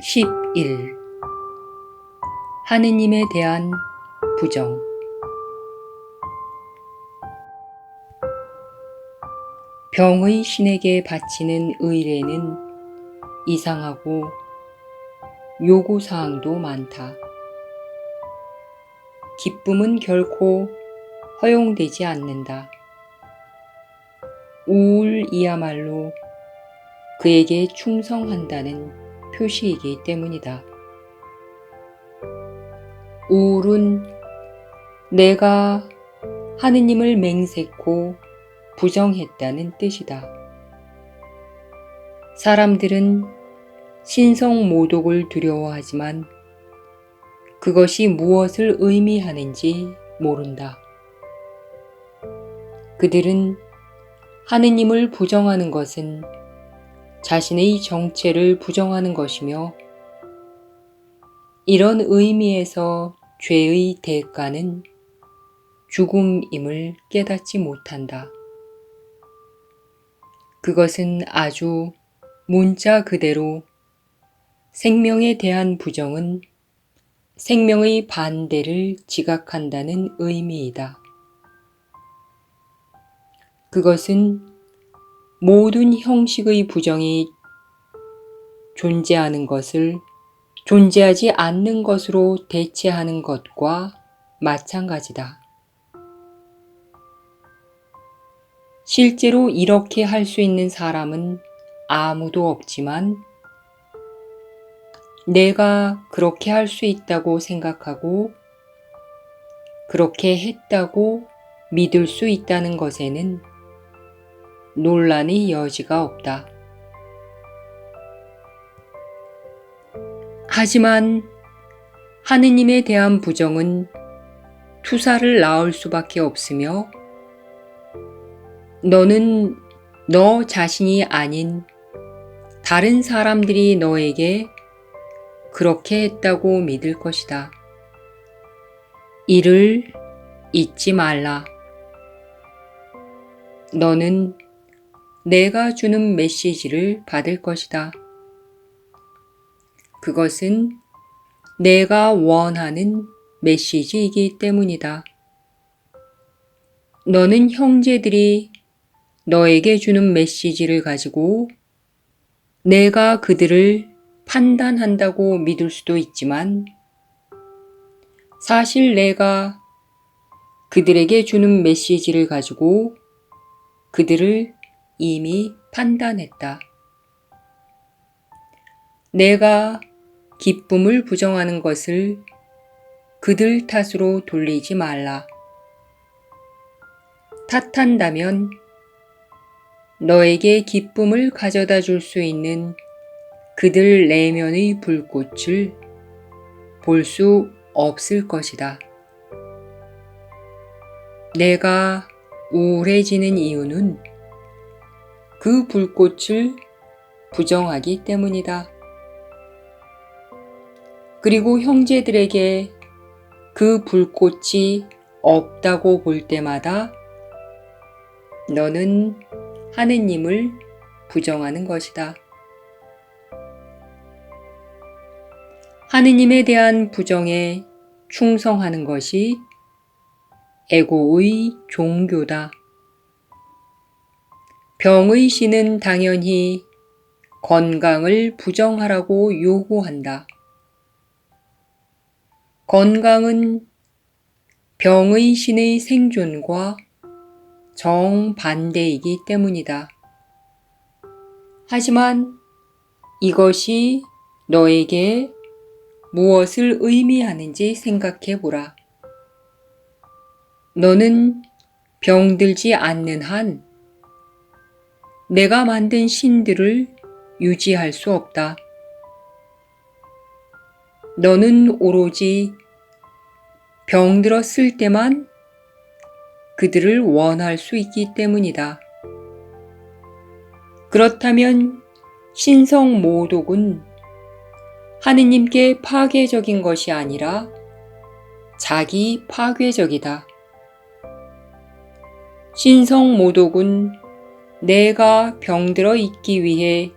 11. 하느님에 대한 부정. 병의 신에게 바치는 의례는 이상하고 요구사항도 많다. 기쁨은 결코 허용되지 않는다. 우울이야말로 그에게 충성한다는 표시이기 때문이다. 우울은 내가 하느님을 맹세코 부정했다는 뜻이다. 사람들은 신성모독을 두려워하지만 그것이 무엇을 의미하는지 모른다. 그들은 하느님을 부정하는 것은 자신의 정체를 부정하는 것이며 이런 의미에서 죄의 대가는 죽음임을 깨닫지 못한다. 그것은 아주 문자 그대로 생명에 대한 부정은 생명의 반대를 지각한다는 의미이다. 그것은 모든 형식의 부정이 존재하는 것을 존재하지 않는 것으로 대체하는 것과 마찬가지다. 실제로 이렇게 할 수 있는 사람은 아무도 없지만 내가 그렇게 할 수 있다고 생각하고 그렇게 했다고 믿을 수 있다는 것에는 논란의 여지가 없다. 하지만 하느님에 대한 부정은 투사를 낳을 수밖에 없으며 너는 너 자신이 아닌 다른 사람들이 너에게 그렇게 했다고 믿을 것이다. 이를 잊지 말라. 너는 내가 주는 메시지를 받을 것이다. 그것은 내가 원하는 메시지이기 때문이다. 너는 형제들이 너에게 주는 메시지를 가지고 내가 그들을 판단한다고 믿을 수도 있지만 사실 내가 그들에게 주는 메시지를 가지고 그들을 이미 판단했다. 내가 기쁨을 부정하는 것을 그들 탓으로 돌리지 말라. 탓한다면 너에게 기쁨을 가져다 줄 수 있는 그들 내면의 불꽃을 볼 수 없을 것이다. 내가 우울해지는 이유는 그 불꽃을 부정하기 때문이다. 그리고 형제들에게 그 불꽃이 없다고 볼 때마다 너는 하느님을 부정하는 것이다. 하느님에 대한 부정에 충성하는 것이 에고의 종교다. 병의 신은 당연히 건강을 부정하라고 요구한다. 건강은 병의 신의 생존과 정반대이기 때문이다. 하지만 이것이 너에게 무엇을 의미하는지 생각해 보라. 너는 병들지 않는 한 내가 만든 신들을 유지할 수 없다. 너는 오로지 병들었을 때만 그들을 원할 수 있기 때문이다. 그렇다면 신성모독은 하느님께 파괴적인 것이 아니라 자기 파괴적이다. 신성모독은 내가 병들어 있기 위해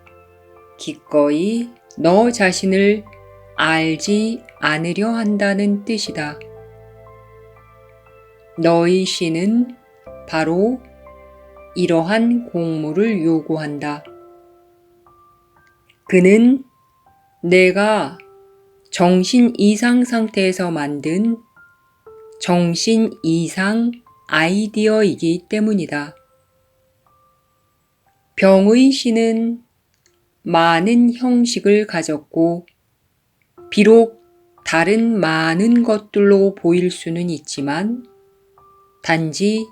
기꺼이 너 자신을 알지 않으려 한다는 뜻이다. 너의 신은 바로 이러한 공물을 요구한다. 그는 내가 정신 이상 상태에서 만든 정신 이상 아이디어이기 때문이다. 병의 신은 많은 형식을 가졌고 비록 다른 많은 것들로 보일 수는 있지만 단지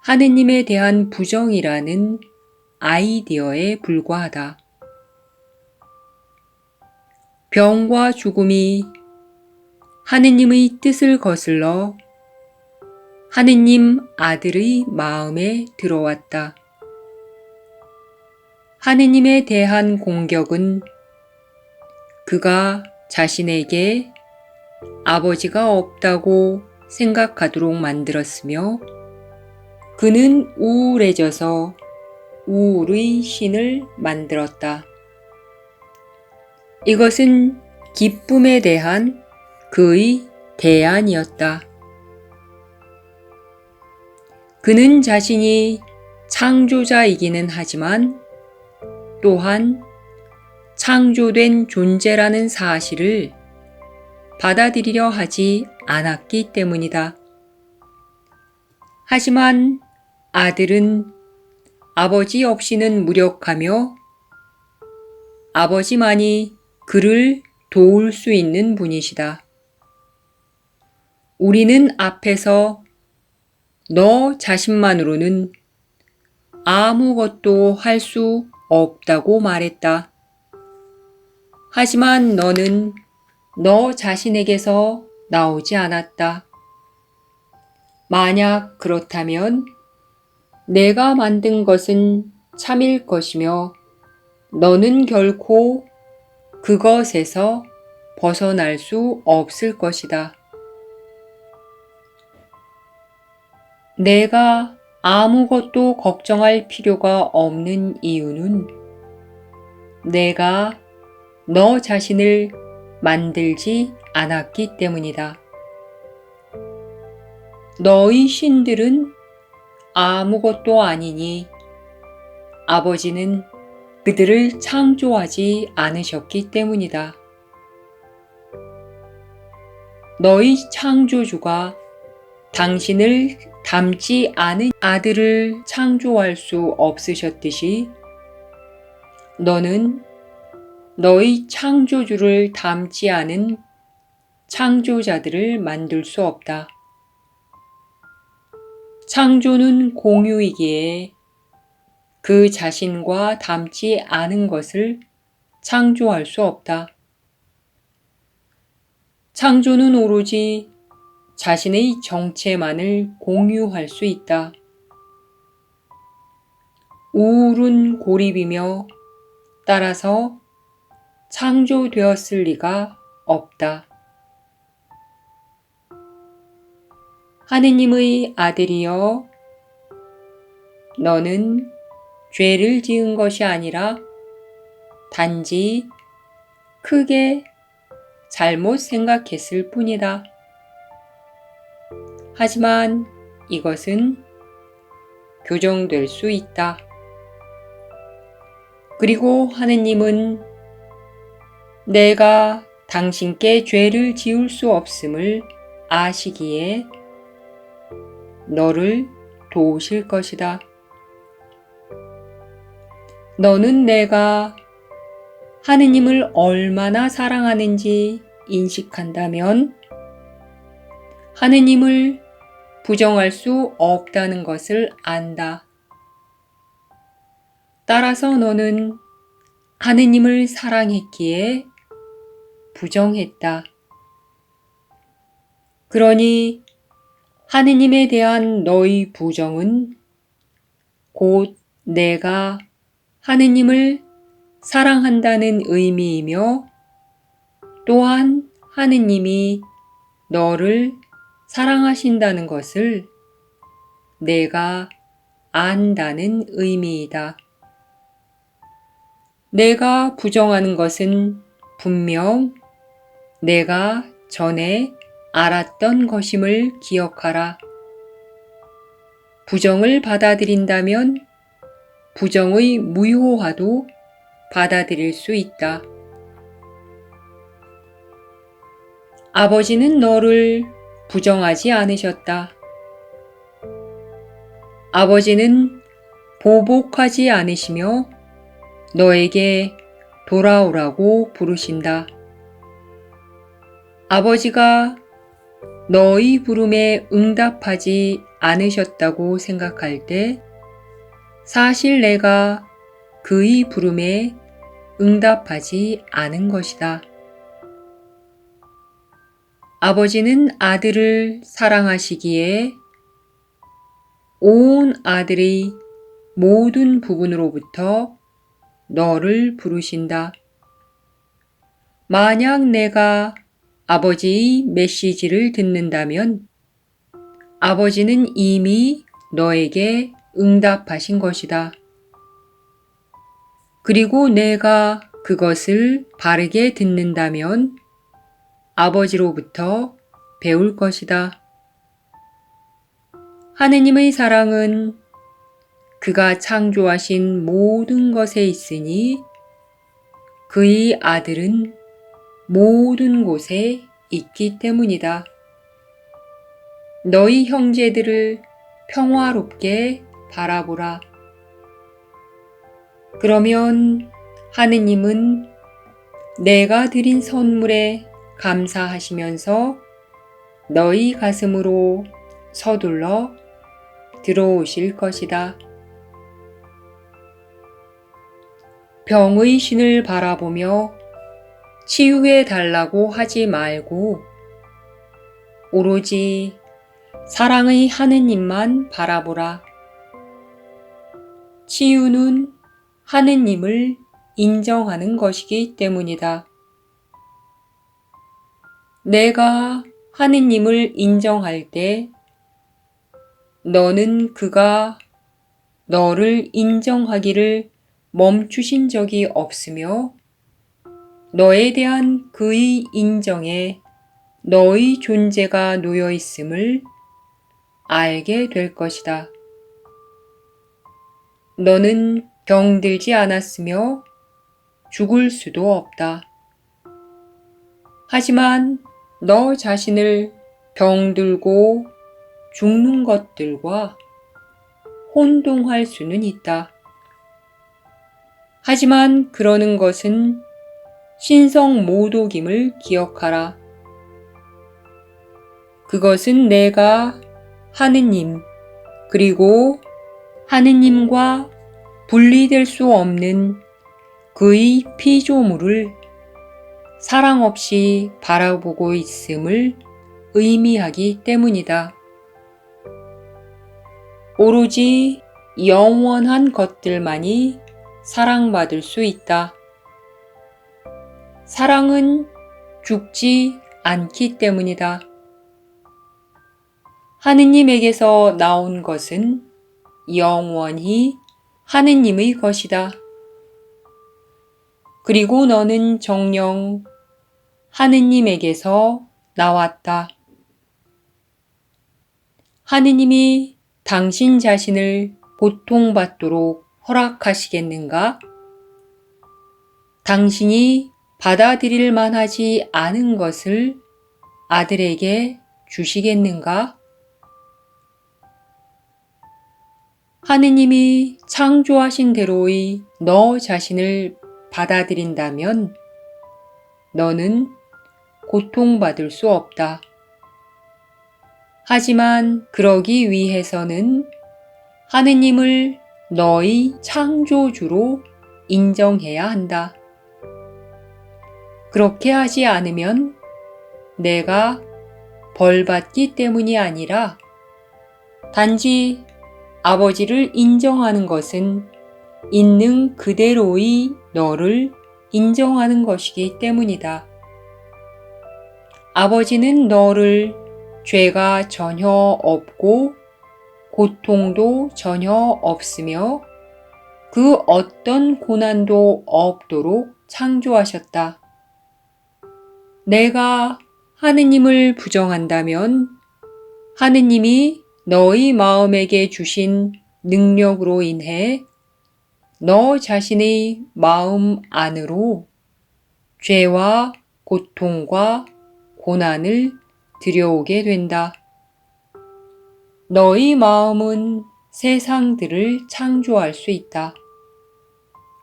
하느님에 대한 부정이라는 아이디어에 불과하다. 병과 죽음이 하느님의 뜻을 거슬러 하느님 아들의 마음에 들어왔다. 하느님에 대한 공격은 그가 자신에게 아버지가 없다고 생각하도록 만들었으며 그는 우울해져서 우울의 신을 만들었다. 이것은 기쁨에 대한 그의 대안이었다. 그는 자신이 창조자이기는 하지만 또한 창조된 존재라는 사실을 받아들이려 하지 않았기 때문이다. 하지만 아들은 아버지 없이는 무력하며 아버지만이 그를 도울 수 있는 분이시다. 우리는 앞에서 너 자신만으로는 아무것도 할 수 없다고 말했다. 하지만 너는 너 자신에게서 나오지 않았다. 만약 그렇다면 내가 만든 것은 참일 것이며 너는 결코 그것에서 벗어날 수 없을 것이다. 내가 아무것도 걱정할 필요가 없는 이유는 내가 너 자신을 만들지 않았기 때문이다. 너의 신들은 아무것도 아니니 아버지는 그들을 창조하지 않으셨기 때문이다. 너의 창조주가 당신을 닮지 않은 아들을 창조할 수 없으셨듯이 너는 너의 창조주를 닮지 않은 창조자들을 만들 수 없다. 창조는 공유이기에 그 자신과 닮지 않은 것을 창조할 수 없다. 창조는 오로지 자신의 정체만을 공유할 수 있다. 우울은 고립이며 따라서 창조되었을 리가 없다. 하느님의 아들이여, 너는 죄를 지은 것이 아니라 단지 크게 잘못 생각했을 뿐이다. 하지만 이것은 교정될 수 있다. 그리고 하느님은 내가 당신께 죄를 지을 수 없음을 아시기에 너를 도우실 것이다. 너는 내가 하느님을 얼마나 사랑하는지 인식한다면 하느님을 부정할 수 없다는 것을 안다. 따라서 너는 하느님을 사랑했기에 부정했다. 그러니 하느님에 대한 너의 부정은 곧 내가 하느님을 사랑한다는 의미이며 또한 하느님이 너를 사랑하신다는 것을 내가 안다는 의미이다. 내가 부정하는 것은 분명 내가 전에 알았던 것임을 기억하라. 부정을 받아들인다면 부정의 무효화도 받아들일 수 있다. 아버지는 너를 부정하지 않으셨다. 아버지는 보복하지 않으시며 너에게 돌아오라고 부르신다. 아버지가 너의 부름에 응답하지 않으셨다고 생각할 때 사실 내가 그의 부름에 응답하지 않은 것이다. 아버지는 아들을 사랑하시기에 온 아들의 모든 부분으로부터 너를 부르신다. 만약 내가 아버지의 메시지를 듣는다면 아버지는 이미 너에게 응답하신 것이다. 그리고 내가 그것을 바르게 듣는다면 아버지로부터 배울 것이다. 하느님의 사랑은 그가 창조하신 모든 것에 있으니 그의 아들은 모든 곳에 있기 때문이다. 너희 형제들을 평화롭게 바라보라. 그러면 하느님은 내가 드린 선물에 감사하시면서 너희 가슴으로 서둘러 들어오실 것이다. 병의 신을 바라보며 치유해 달라고 하지 말고 오로지 사랑의 하느님만 바라보라. 치유는 하느님을 인정하는 것이기 때문이다. 내가 하느님을 인정할 때 너는 그가 너를 인정하기를 멈추신 적이 없으며 너에 대한 그의 인정에 너의 존재가 놓여 있음을 알게 될 것이다. 너는 병들지 않았으며 죽을 수도 없다. 하지만 너 자신을 병들고 죽는 것들과 혼동할 수는 있다. 하지만 그러는 것은 신성 모독임을 기억하라. 그것은 내가 하느님 그리고 하느님과 분리될 수 없는 그의 피조물을 사랑 없이 바라보고 있음을 의미하기 때문이다. 오로지 영원한 것들만이 사랑받을 수 있다. 사랑은 죽지 않기 때문이다. 하느님에게서 나온 것은 영원히 하느님의 것이다. 그리고 너는 정녕 하느님에게서 나왔다. 하느님이 당신 자신을 고통받도록 허락하시겠는가? 당신이 받아들일 만하지 않은 것을 아들에게 주시겠는가? 하느님이 창조하신 대로의 너 자신을 받아들인다면 너는 고통받을 수 없다. 하지만 그러기 위해서는 하느님을 너의 창조주로 인정해야 한다. 그렇게 하지 않으면 내가 벌받기 때문이 아니라 단지 아버지를 인정하는 것은 있는 그대로의 너를 인정하는 것이기 때문이다. 아버지는 너를 죄가 전혀 없고 고통도 전혀 없으며 그 어떤 고난도 없도록 창조하셨다. 내가 하느님을 부정한다면 하느님이 너희 마음에게 주신 능력으로 인해 너 자신의 마음 안으로 죄와 고통과 고난을 들여오게 된다. 너희 마음은 세상들을 창조할 수 있다.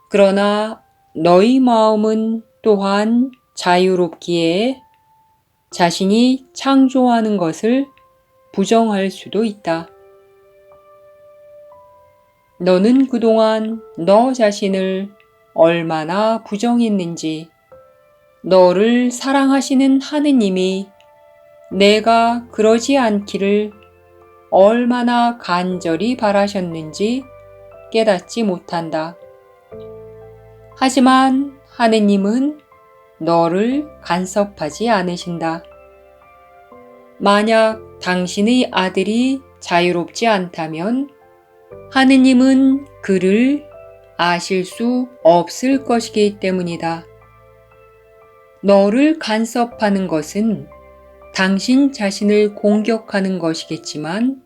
그러나 너희 마음은 또한 자유롭기에 자신이 창조하는 것을 부정할 수도 있다. 너는 그동안 너 자신을 얼마나 부정했는지, 너를 사랑하시는 하느님이 내가 그러지 않기를 얼마나 간절히 바라셨는지 깨닫지 못한다. 하지만 하느님은 너를 간섭하지 않으신다. 만약 당신의 아들이 자유롭지 않다면 하느님은 그를 아실 수 없을 것이기 때문이다. 너를 간섭하는 것은 당신 자신을 공격하는 것이겠지만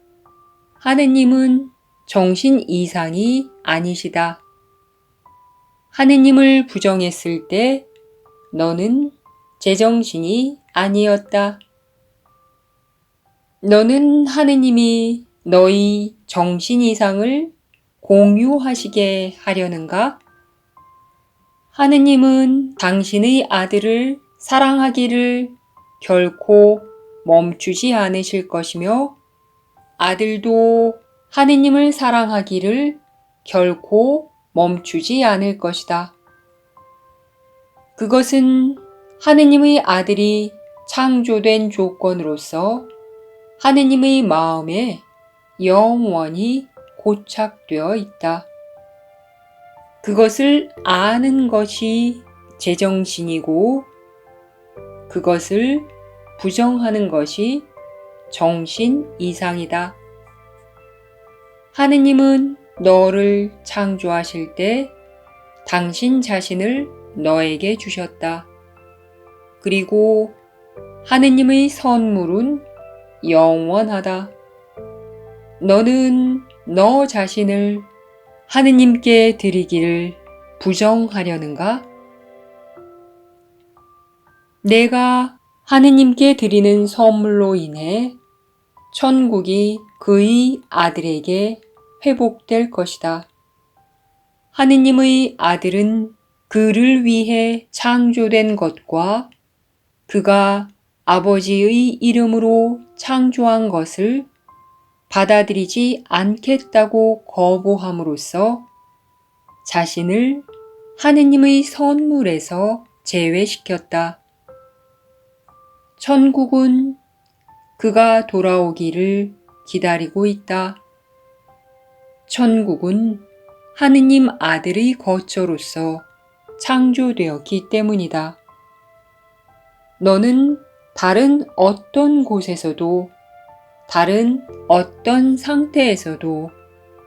하느님은 정신 이상이 아니시다. 하느님을 부정했을 때 너는 제정신이 아니었다. 너는 하느님이 너희 정신 이상을 공유하시게 하려는가? 하느님은 당신의 아들을 사랑하기를 결코 멈추지 않으실 것이며 아들도 하느님을 사랑하기를 결코 멈추지 않을 것이다. 그것은 하느님의 아들이 창조된 조건으로서 하느님의 마음에 영원히 고착되어 있다. 그것을 아는 것이 제정신이고 그것을 부정하는 것이 정신 이상이다. 하느님은 너를 창조하실 때 당신 자신을 너에게 주셨다. 그리고 하느님의 선물은 영원하다. 너는 너 자신을 하느님께 드리기를 부정하려는가? 내가 하느님께 드리는 선물로 인해 천국이 그의 아들에게 회복될 것이다. 하느님의 아들은 그를 위해 창조된 것과 그가 아버지의 이름으로 창조한 것을 받아들이지 않겠다고 거부함으로써 자신을 하느님의 선물에서 제외시켰다. 천국은 그가 돌아오기를 기다리고 있다. 천국은 하느님 아들의 거처로서 창조되었기 때문이다. 너는 다른 어떤 곳에서도 다른 어떤 상태에서도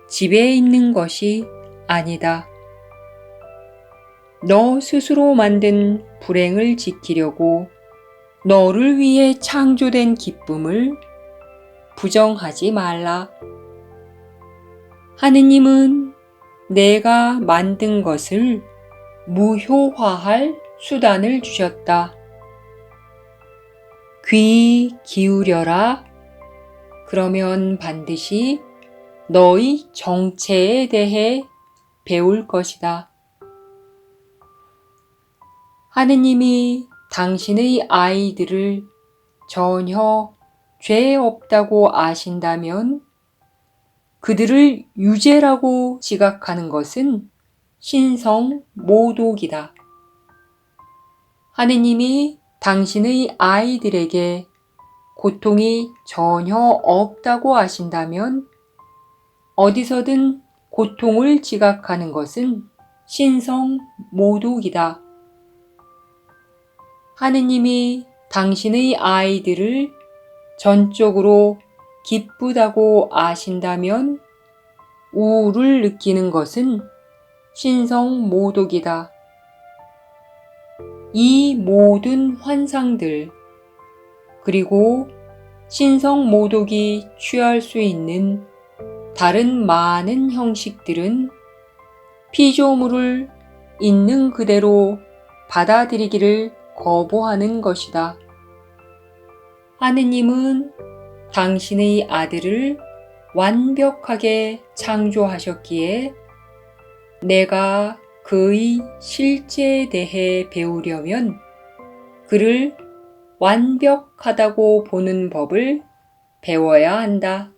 지배해 있는 것이 아니다. 너 스스로 만든 불행을 지키려고 너를 위해 창조된 기쁨을 부정하지 말라. 하느님은 내가 만든 것을 무효화할 수단을 주셨다. 귀 기울여라. 그러면 반드시 너의 정체에 대해 배울 것이다. 하느님이 당신의 아이들을 전혀 죄 없다고 아신다면 그들을 유죄라고 지각하는 것은 신성 모독이다. 하느님이 당신의 아이들에게 고통이 전혀 없다고 아신다면 어디서든 고통을 지각하는 것은 신성 모독이다. 하느님이 당신의 아이들을 전적으로 기쁘다고 아신다면 우울을 느끼는 것은 신성모독이다. 이 모든 환상들, 그리고 신성모독이 취할 수 있는 다른 많은 형식들은 피조물을 있는 그대로 받아들이기를 거부하는 것이다. 하느님은 당신의 아들을 완벽하게 창조하셨기에 내가 그의 실제에 대해 배우려면 그를 완벽하다고 보는 법을 배워야 한다.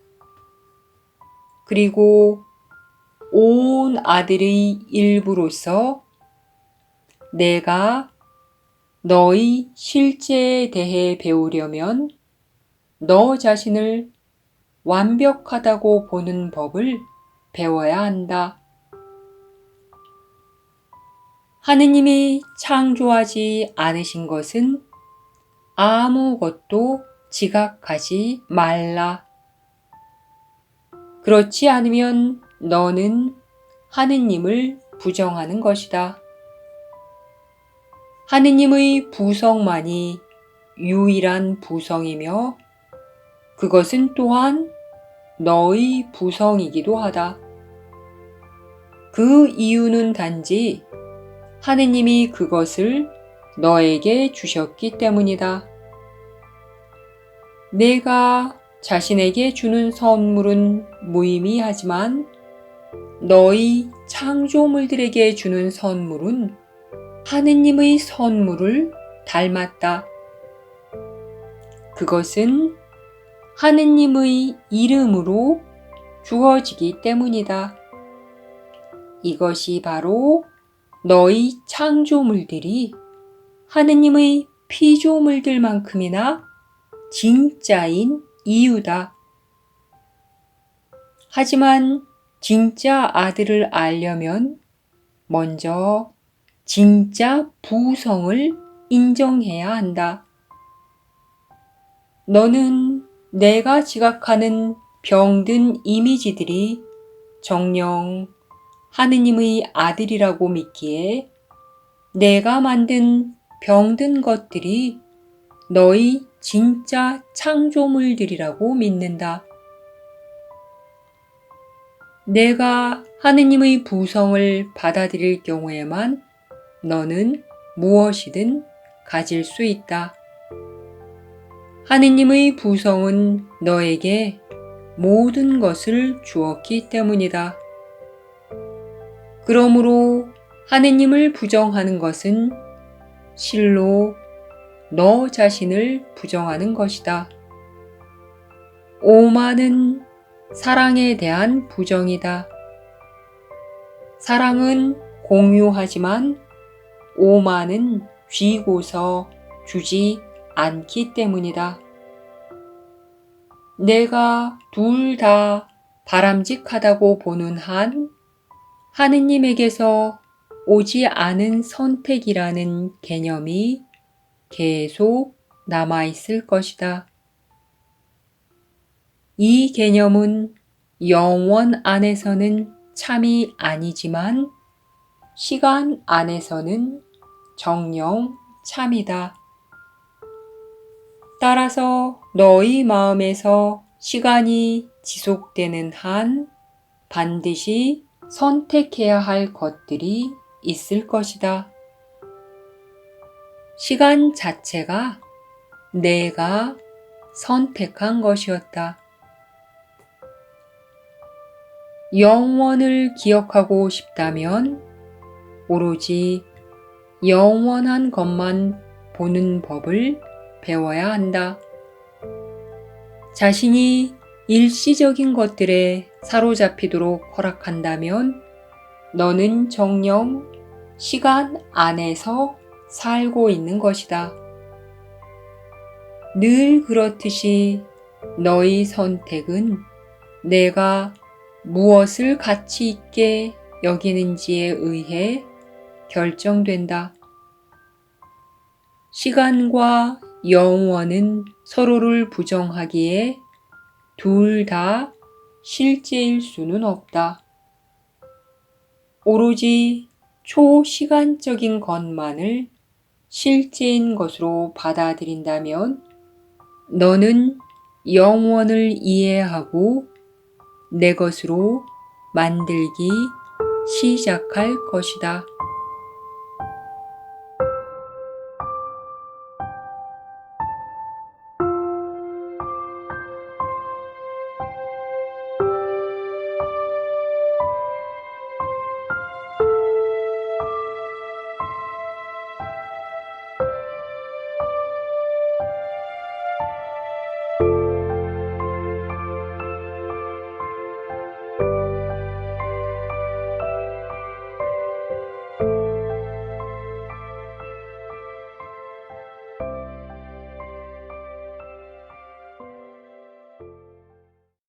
그리고 온 아들의 일부로서 내가 너의 실제에 대해 배우려면 너 자신을 완벽하다고 보는 법을 배워야 한다. 하느님이 창조하지 않으신 것은 아무것도 지각하지 말라. 그렇지 않으면 너는 하느님을 부정하는 것이다. 하느님의 부성만이 유일한 부성이며 그것은 또한 너의 부성이기도 하다. 그 이유는 단지 하느님이 그것을 너에게 주셨기 때문이다. 내가 자신에게 주는 선물은 무의미하지만 너희 창조물들에게 주는 선물은 하느님의 선물을 닮았다. 그것은 하느님의 이름으로 주어지기 때문이다. 이것이 바로 너희 창조물들이 하느님의 피조물들만큼이나 진짜인 이유다. 하지만 진짜 아들을 알려면 먼저 진짜 부성을 인정해야 한다. 너는 내가 지각하는 병든 이미지들이 정녕 하느님의 아들이라고 믿기에 내가 만든 병든 것들이 너희 진짜 창조물들이라고 믿는다. 내가 하느님의 부성을 받아들일 경우에만 너는 무엇이든 가질 수 있다. 하느님의 부성은 너에게 모든 것을 주었기 때문이다. 그러므로 하느님을 부정하는 것은 실로 너 자신을 부정하는 것이다. 오만은 사랑에 대한 부정이다. 사랑은 공유하지만 오만은 쥐고서 주지 않기 때문이다. 내가 둘 다 바람직하다고 보는 한 하느님에게서 오지 않은 선택이라는 개념이 계속 남아있을 것이다. 이 개념은 영원 안에서는 참이 아니지만 시간 안에서는 정녕 참이다. 따라서 너희 마음에서 시간이 지속되는 한 반드시 선택해야 할 것들이 있을 것이다. 시간 자체가 내가 선택한 것이었다. 영원을 기억하고 싶다면 오로지 영원한 것만 보는 법을 배워야 한다. 자신이 일시적인 것들에 사로잡히도록 허락한다면 너는 정녕 시간 안에서 살고 있는 것이다. 늘 그렇듯이 너의 선택은 내가 무엇을 가치 있게 여기는지에 의해 결정된다. 시간과 영원은 서로를 부정하기에 둘 다 실제일 수는 없다. 오로지 초시간적인 것만을 실제인 것으로 받아들인다면 너는 영원을 이해하고 내 것으로 만들기 시작할 것이다.